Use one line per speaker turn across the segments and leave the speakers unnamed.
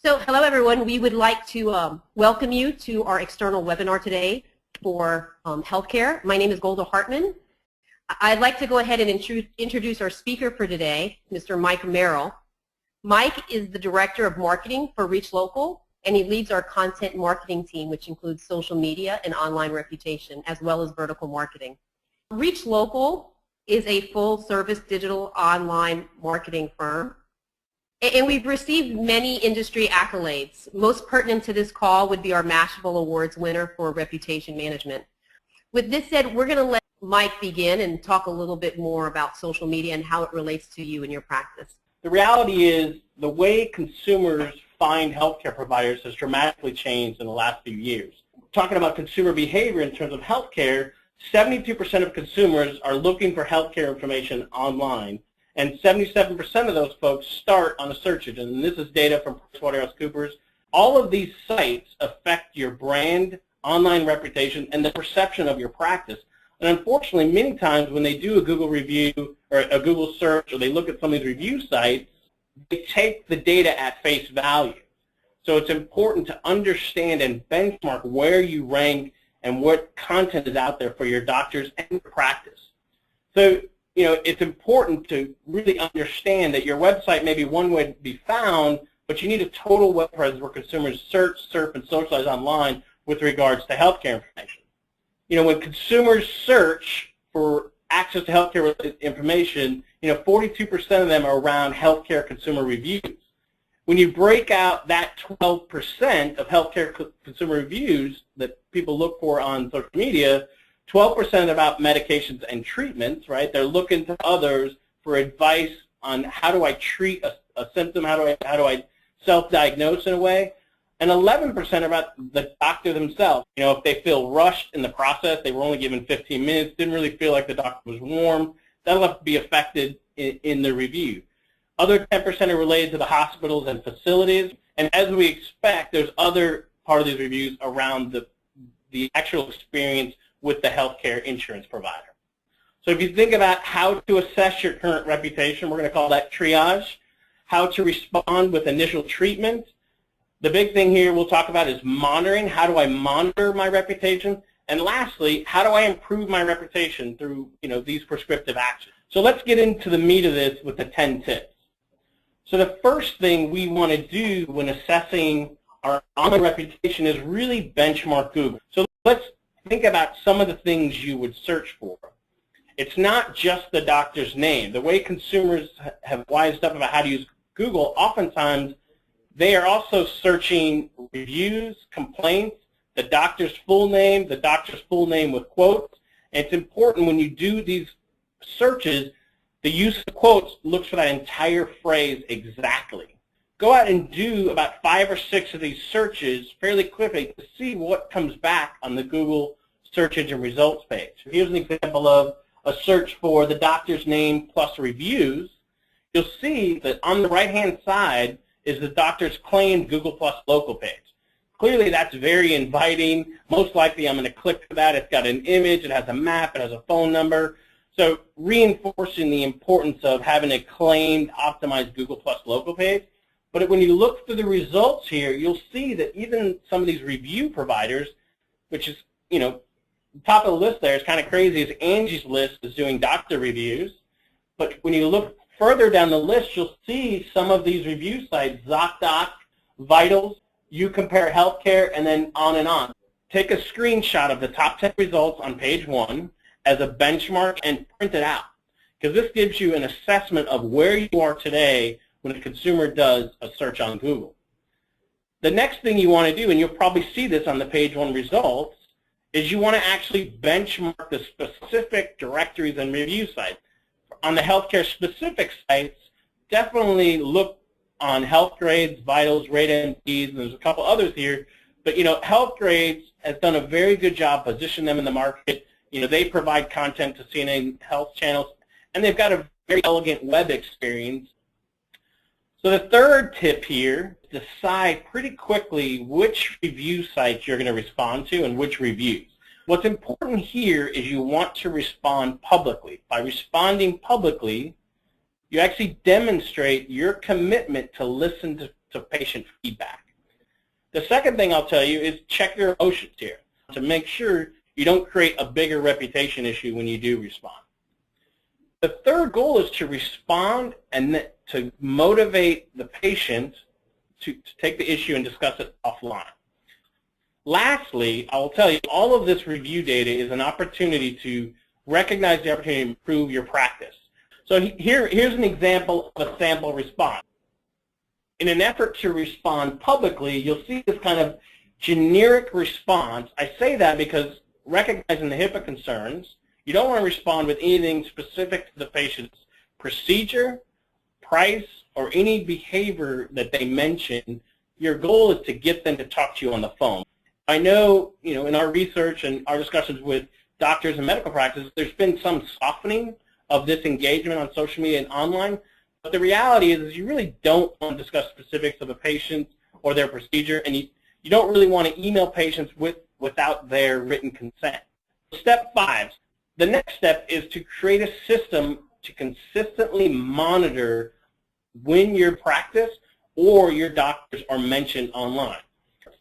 So hello everyone, we would like to welcome you to our external webinar today for healthcare. My name is Golda Hartman. I'd like to go ahead and introduce our speaker for today, Mr. Mike Merrill. Mike is the Director of Marketing for ReachLocal, and he leads our content marketing team, which includes social media and online reputation, as well as vertical marketing. ReachLocal is a full-service digital online marketing firm. And we've received many industry accolades. Most pertinent to this call would be our Mashable Awards winner for reputation management. With this said, we're going to let Mike begin and talk a little bit more about social media and how it relates to you and your practice.
The reality is the way consumers find healthcare providers has dramatically changed in the last few years. Talking about consumer behavior in terms of healthcare, 72% of consumers are looking for healthcare information online. And 77% of those folks start on a search engine. And this is data from PricewaterhouseCoopers. All of these sites affect your brand, online reputation, and the perception of your practice. And unfortunately, many times when they do a Google review or a Google search or they look at some of these review sites, they take the data at face value. So it's important to understand and benchmark where you rank and what content is out there for your doctors and your practice. So it's important to really understand that your website may be one way to be found, but you need a total web presence where consumers search, surf, and socialize online with regards to healthcare information. When consumers search for access to healthcare information, 42% of them are around healthcare consumer reviews. When you break out that 12% of healthcare consumer reviews that people look for on social media, 12% about medications and treatments, right? They're looking to others for advice on how do I treat a symptom, how do I self-diagnose in a way, and 11% about the doctor themselves. If they feel rushed in the process, they were only given 15 minutes, didn't really feel like the doctor was warm, that'll have to be affected in the review. Other 10% are related to the hospitals and facilities, and as we expect, there's other part of these reviews around the actual experience with the healthcare insurance provider. So if you think about how to assess your current reputation, we're going to call that triage. How to respond with initial treatment. The big thing here we'll talk about is monitoring. How do I monitor my reputation? And lastly, how do I improve my reputation through these prescriptive actions? So let's get into the meat of this with the 10 tips. So the first thing we want to do when assessing our online reputation is really benchmark Google. So let's think about some of the things you would search for. It's not just the doctor's name. The way consumers have wised up about how to use Google, oftentimes they are also searching reviews, complaints, the doctor's full name with quotes. And it's important when you do these searches, the use of quotes looks for that entire phrase exactly. Go out and do about 5 or 6 of these searches fairly quickly to see what comes back on the Google search engine results page. Here's an example of a search for the doctor's name plus reviews. You'll see that on the right-hand side is the doctor's claimed Google Plus local page. Clearly, that's very inviting. Most likely, I'm going to click for that. It's got an image. It has a map. It has a phone number. So reinforcing the importance of having a claimed, optimized Google Plus local page. But when you look through the results here, you'll see that even some of these review providers, which is, top of the list there is kind of crazy, is Angie's List is doing doctor reviews. But when you look further down the list, you'll see some of these review sites, ZocDoc, Vitals, You Compare Healthcare, and then on and on. Take a screenshot of the top 10 results on page 1 as a benchmark and print it out, because this gives you an assessment of where you are today when a consumer does a search on Google. The next thing you want to do, and you'll probably see this on the page 1 results, is you want to actually benchmark the specific directories and review sites. On the healthcare specific sites, definitely look on HealthGrades, Vitals, RateMDs, and there's a couple others here. But HealthGrades has done a very good job positioning them in the market. They provide content to CNN health channels, and they've got a very elegant web experience. So the third tip here, decide pretty quickly which review sites you're going to respond to and which reviews. What's important here is you want to respond publicly. By responding publicly, you actually demonstrate your commitment to listen to of patient feedback. The second thing I'll tell you is check your emotions here to make sure you don't create a bigger reputation issue when you do respond. The third goal is to respond and to motivate the patient to take the issue and discuss it offline. Lastly, I will tell you, all of this review data is an opportunity to recognize the opportunity to improve your practice. So here's an example of a sample response. In an effort to respond publicly, you'll see this kind of generic response. I say that because recognizing the HIPAA concerns, you don't want to respond with anything specific to the patient's procedure, price, or any behavior that they mention. Your goal is to get them to talk to you on the phone. I know, in our research and our discussions with doctors and medical practices, there's been some softening of this engagement on social media and online, but the reality is you really don't want to discuss specifics of a patient or their procedure, and you don't really want to email patients without their written consent. Step 5, the next step is to create a system to consistently monitor when your practice or your doctors are mentioned online.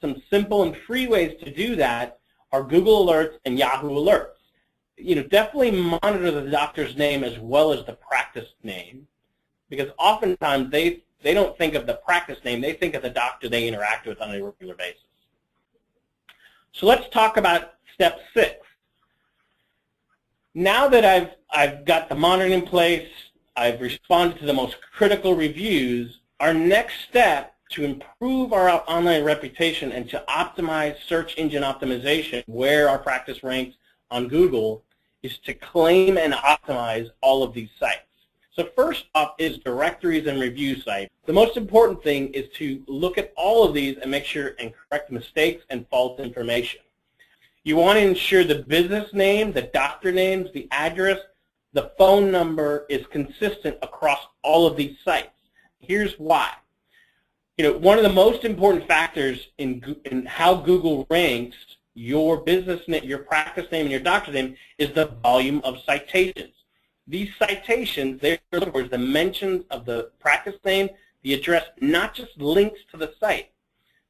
Some simple and free ways to do that are Google Alerts and Yahoo Alerts. Definitely monitor the doctor's name as well as the practice name, because oftentimes they don't think of the practice name, they think of the doctor they interact with on a regular basis. So let's talk about step 6. Now that I've got the monitoring in place, I've responded to the most critical reviews, our next step to improve our online reputation and to optimize search engine optimization, where our practice ranks on Google, is to claim and optimize all of these sites. So first off is directories and review sites. The most important thing is to look at all of these and make sure and correct mistakes and false information. You want to ensure the business name, the doctor names, the address, the phone number is consistent across all of these sites. Here's why. One of the most important factors in how Google ranks your business name, your practice name, and your doctor's name is the volume of citations. These citations, they're the mentions of the practice name, the address, not just links to the site.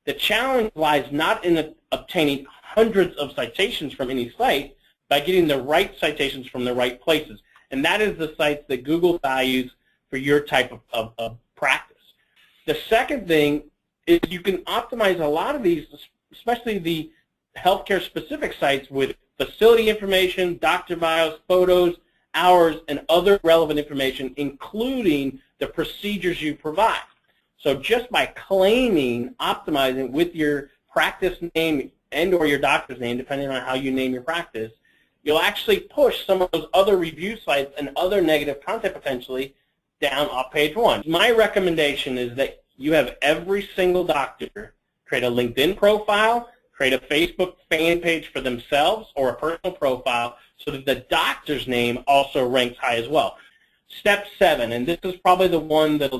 The challenge lies not in obtaining hundreds of citations from any site, by getting the right citations from the right places. And that is the sites that Google values for your type of practice. The second thing is you can optimize a lot of these, especially the healthcare-specific sites, with facility information, doctor bios, photos, hours, and other relevant information, including the procedures you provide. So just by claiming, optimizing with your practice name and or your doctor's name, depending on how you name your practice, you'll actually push some of those other review sites and other negative content potentially down off page 1. My recommendation is that you have every single doctor create a LinkedIn profile, create a Facebook fan page for themselves or a personal profile, so that the doctor's name also ranks high as well. Step 7, and this is probably the one that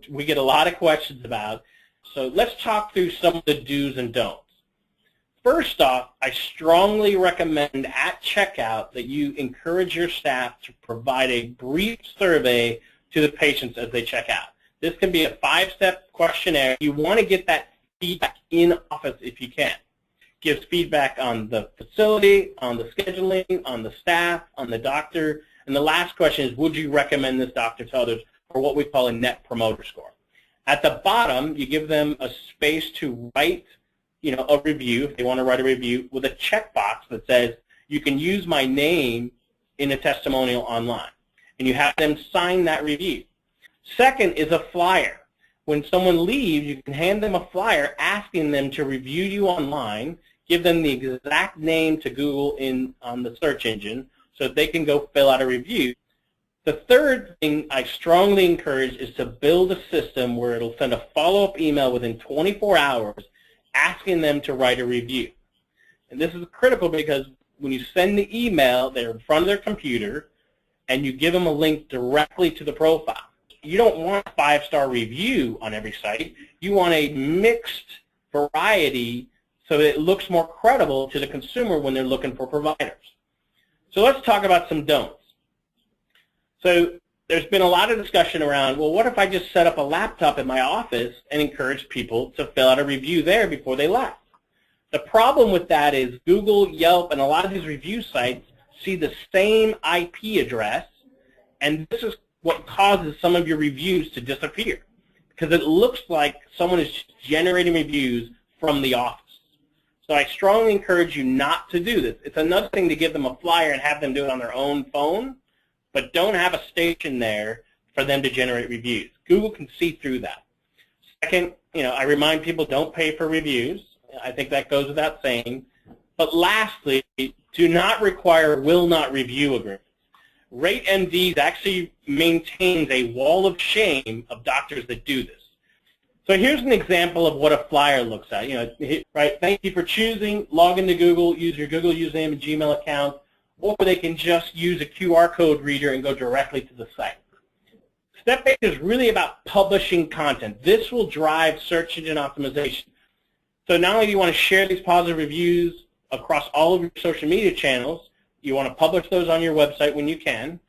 we get a lot of questions about. So let's talk through some of the do's and don'ts. First off, I strongly recommend at checkout that you encourage your staff to provide a brief survey to the patients as they check out. This can be a 5-step questionnaire. You want to get that feedback in office if you can. Gives feedback on the facility, on the scheduling, on the staff, on the doctor. And the last question is, would you recommend this doctor to others, or what we call a net promoter score. At the bottom, you give them a space to write a review, if they want to write a review, with a checkbox that says, you can use my name in a testimonial online. And you have them sign that review. Second is a flyer. When someone leaves, you can hand them a flyer asking them to review you online, give them the exact name to Google on the search engine so that they can go fill out a review. The third thing I strongly encourage is to build a system where it'll send a follow-up email within 24 hours asking them to write a review. And this is critical because when you send the email, they're in front of their computer, and you give them a link directly to the profile. You don't want a 5-star review on every site. You want a mixed variety so that it looks more credible to the consumer when they're looking for providers. So let's talk about some don'ts. So there's been a lot of discussion around, well, what if I just set up a laptop in my office and encourage people to fill out a review there before they left? The problem with that is Google, Yelp, and a lot of these review sites see the same IP address, and this is what causes some of your reviews to disappear, because it looks like someone is generating reviews from the office. So I strongly encourage you not to do this. It's another thing to give them a flyer and have them do it on their own phone, but don't have a station there for them to generate reviews. Google can see through that. Second, I remind people, don't pay for reviews. I think that goes without saying. But lastly, do not require will not review agreements. RateMD actually maintains a wall of shame of doctors that do this. So here's an example of what a flyer looks at. Right? Thank you for choosing. Log into Google, use your Google username and Gmail account, or they can just use a QR code reader and go directly to the site. Step 8 is really about publishing content. This will drive search engine optimization. So not only do you want to share these positive reviews across all of your social media channels, you want to publish those on your website when you can,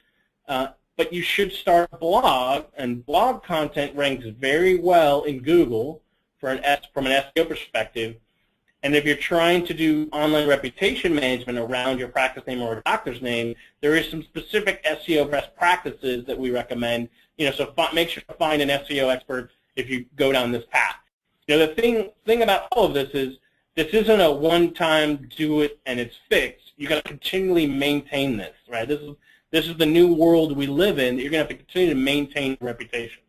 but you should start a blog, and blog content ranks very well in Google from an SEO perspective. And if you're trying to do online reputation management around your practice name or a doctor's name, there is some specific SEO best practices that we recommend. So make sure to find an SEO expert if you go down this path. The thing about all of this is this isn't a one-time do it and it's fixed. You got to continually maintain this, right? This is the new world we live in. You're going to have to continue to maintain reputation.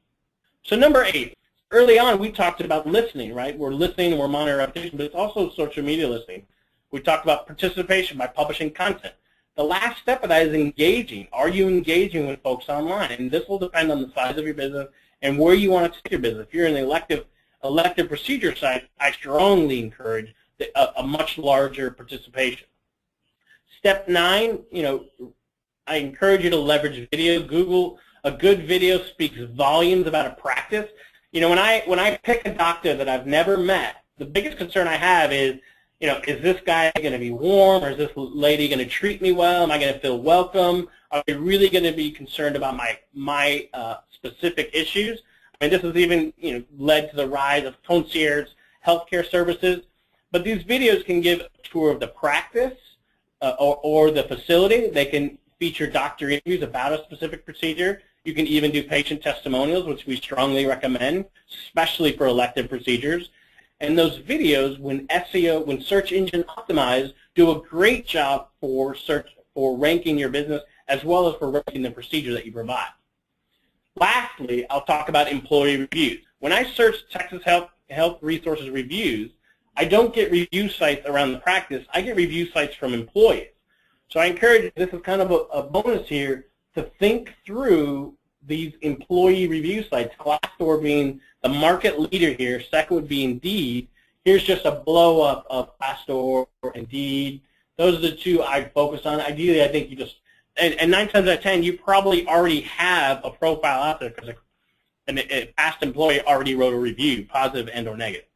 So number 8. Early on, we talked about listening, right? We're listening and we're monitoring reputation, but it's also social media listening. We talked about participation by publishing content. The last step of that is engaging. Are you engaging with folks online? And this will depend on the size of your business and where you want to take your business. If you're in the elective procedure site, I strongly encourage a much larger participation. Step 9, I encourage you to leverage video. A good video speaks volumes about a practice. When I pick a doctor that I've never met, the biggest concern I have is, is this guy going to be warm, or is this lady going to treat me well? Am I going to feel welcome? Are they really going to be concerned about my specific issues? I mean, this has even led to the rise of concierge healthcare services. But these videos can give a tour of the practice or the facility. They can feature doctor interviews about a specific procedure. You can even do patient testimonials, which we strongly recommend, especially for elective procedures. And those videos, when search engine optimized, do a great job for ranking your business as well as for ranking the procedure that you provide. Lastly, I'll talk about employee reviews. When I search Texas Health Resources reviews, I don't get review sites around the practice. I get review sites from employees. So I encourage, this is kind of a bonus here, to think through these employee review sites, Glassdoor being the market leader here. Second would be Indeed. Here's just a blow-up of Glassdoor or Indeed. Those are the two I focus on. Ideally, I think you just, and 9 times out of 10, you probably already have a profile out there because a past employee already wrote a review, positive and or negative.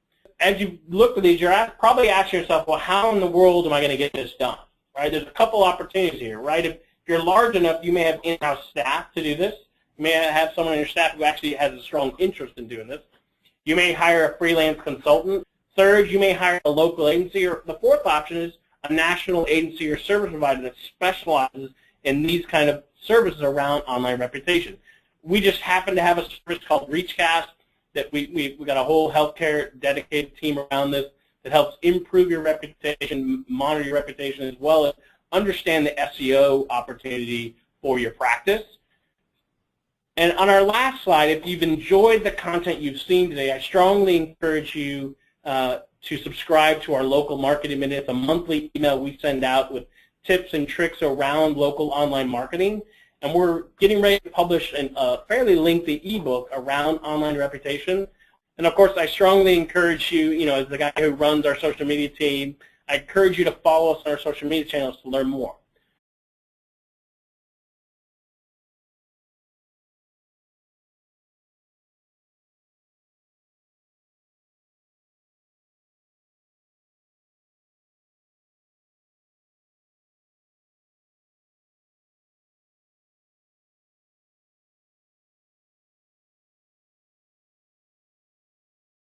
As you look at these, you're probably asking yourself, well, how in the world am I going to get this done? Right? There's a couple opportunities here, right? If you're large enough, you may have in-house staff to do this. You may have someone on your staff who actually has a strong interest in doing this. You may hire a freelance consultant. Third, you may hire a local agency. Or the fourth option is a national agency or service provider that specializes in these kind of services around online reputation. We just happen to have a service called ReachCast that we got a whole healthcare dedicated team around this that helps improve your reputation, monitor your reputation, as well as understand the SEO opportunity for your practice. And on our last slide, if you've enjoyed the content you've seen today, I strongly encourage you to subscribe to our local marketing minute. It's a monthly email we send out with tips and tricks around local online marketing. And we're getting ready to publish a fairly lengthy ebook around online reputation. And of course, I strongly encourage you, as the guy who runs our social media team, I encourage you to follow us on our social media channels to learn more.